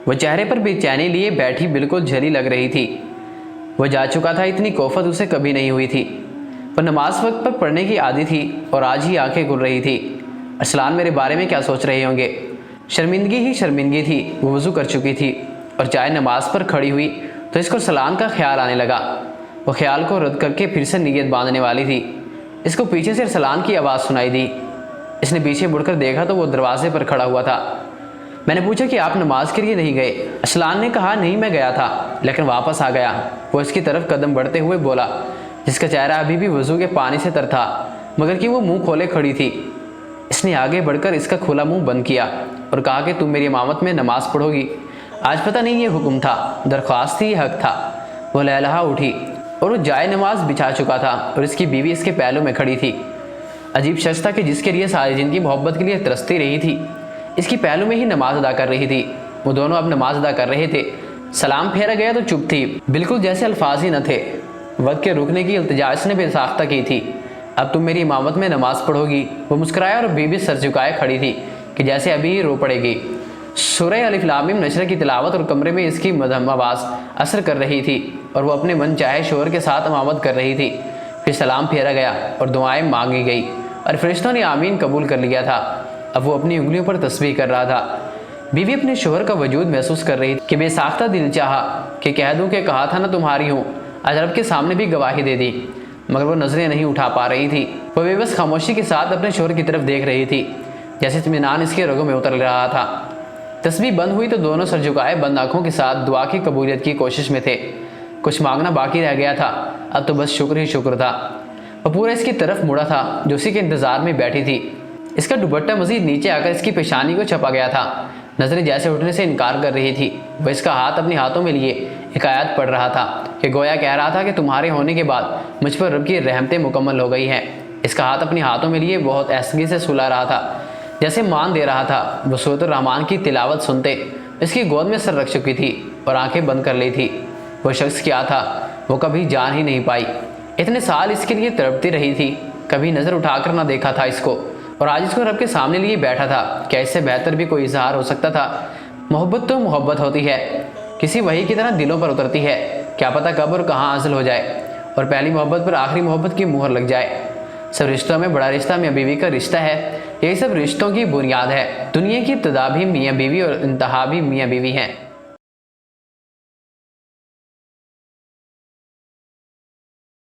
وہ چہرے پر بے چینی لیے بیٹھی بالکل جھلی لگ رہی تھی۔ وہ جا چکا تھا، اتنی کوفت اسے کبھی نہیں ہوئی تھی۔ وہ نماز وقت پر پڑھنے کی عادی تھی اور آج ہی آنکھیں کھل رہی تھی۔ ارسلان میرے بارے میں کیا سوچ رہے ہوں گے؟ شرمندگی ہی شرمندگی تھی۔ وہ وضو کر چکی تھی اور جائے نماز پر کھڑی ہوئی تو اس کو ارسلان کا خیال آنے لگا۔ وہ خیال کو رد کر کے پھر سے نیت باندھنے والی تھی، اس کو پیچھے سے ارسلان کی آواز سنائی دی۔ اس نے پیچھے مڑ کر دیکھا تو وہ دروازے پر کھڑا ہوا تھا۔ میں نے پوچھا کہ آپ نماز کے لیے نہیں گئے؟ ارسلان نے کہا نہیں، میں گیا تھا لیکن واپس آ گیا۔ وہ اس کی طرف قدم بڑھتے ہوئے بولا، جس کا چہرہ ابھی بھی وضو کے پانی سے تر تھا مگر کہ وہ منہ کھولے کھڑی تھی۔ اس نے آگے بڑھ کر اس کا کھلا منہ بند کیا اور کہا کہ تم میری امامت میں نماز پڑھو گی۔ آج پتہ نہیں یہ حکم تھا، درخواست تھی، یہ حق تھا۔ وہ لہلہا اٹھی اور وہ جائے نماز بچھا چکا تھا اور اس کی بیوی اس کے پہلو میں کھڑی تھی۔ عجیب شخص تھا کہ جس کے لیے ساری زندگی محبت کے لیے ترستی رہی تھی، اس کی پہلو میں ہی نماز ادا کر رہی تھی۔ وہ دونوں اب نماز ادا کر رہے تھے۔ سلام پھیرا گیا تو چپ تھی، بالکل جیسے الفاظ ہی نہ تھے۔ وقت کے رکنے کی التجا اس نے بے ساختہ کی تھی۔ اب تم میری امامت میں نماز پڑھو گی۔ وہ مسکرایا اور بیوی سر جھکائے کھڑی تھی کہ جیسے ابھی ہی رو پڑے گی۔ سورہ الف لام میم نشر کی تلاوت اور کمرے میں اس کی مدھم آواز اثر کر رہی تھی اور وہ اپنے من چاہے شور کے ساتھ امامت کر رہی تھی۔ پھر سلام پھیرا گیا اور دعائیں مانگی گئی اور فرشتوں نے آمین قبول کر لیا تھا۔ اب وہ اپنی انگلیوں پر تسبیح کر رہا تھا۔ بیوی اپنے شوہر کا وجود محسوس کر رہی تھی کہ بے ساختہ دل چاہا کہ کہہ دوں کہ کہا تھا نہ تمہاری ہوں، آج رب کے سامنے بھی گواہی دے دی، مگر وہ نظریں نہیں اٹھا پا رہی تھی۔ وہ بے بس خاموشی کے ساتھ اپنے شوہر کی طرف دیکھ رہی تھی، جیسے اطمینان اس کے رگوں میں اتر رہا تھا۔ تسبیح بند ہوئی تو دونوں سر جھکائے بند آنکھوں کے ساتھ دعا کی قبولیت کی کوشش میں تھے۔ کچھ مانگنا باقی رہ گیا تھا، اب تو بس شکر ہی شکر تھا۔ وہ پورا اس کی طرف مڑا تھا جو اسی کے انتظار میں بیٹھی تھی۔ اس کا دوپٹہ مزید نیچے آ کر اس کی پیشانی کو چھپا گیا تھا، نظریں جیسے اٹھنے سے انکار کر رہی تھی۔ وہ اس کا ہاتھ اپنے ہاتھوں میں لیے ایک آیت پڑھ رہا تھا کہ گویا کہہ رہا تھا کہ تمہارے ہونے کے بعد مجھ پر رب کی رحمتیں مکمل ہو گئی ہیں۔ اس کا ہاتھ اپنے ہاتھوں میں لیے بہت ایسگی سے سلا رہا تھا، جیسے مان دے رہا تھا۔ وہ سورۃ الرحمن کی تلاوت سنتے اس کی گود میں سر رکھ چکی تھی اور آنکھیں بند کر لی تھی۔ وہ شخص کیا تھا وہ کبھی جان ہی نہیں پائی۔ اتنے سال اس کے لیے تڑپتی رہی تھی، کبھی نظر اٹھا کر نہ دیکھا تھا اس کو، اور آج اس کو رب کے سامنے لیے بیٹھا تھا۔ کیا اس سے بہتر بھی کوئی اظہار ہو سکتا تھا؟ محبت تو محبت ہوتی ہے، کسی وحی کی طرح دلوں پر اترتی ہے، کیا پتہ کب اور کہاں حاصل ہو جائے اور پہلی محبت پر آخری محبت کی مہر لگ جائے۔ سب رشتوں میں بڑا رشتہ میاں بیوی کا رشتہ ہے، یہی سب رشتوں کی بنیاد ہے۔ دنیا کی ابتدا بھی میاں بیوی اور انتہا بھی میاں بیوی ہیں۔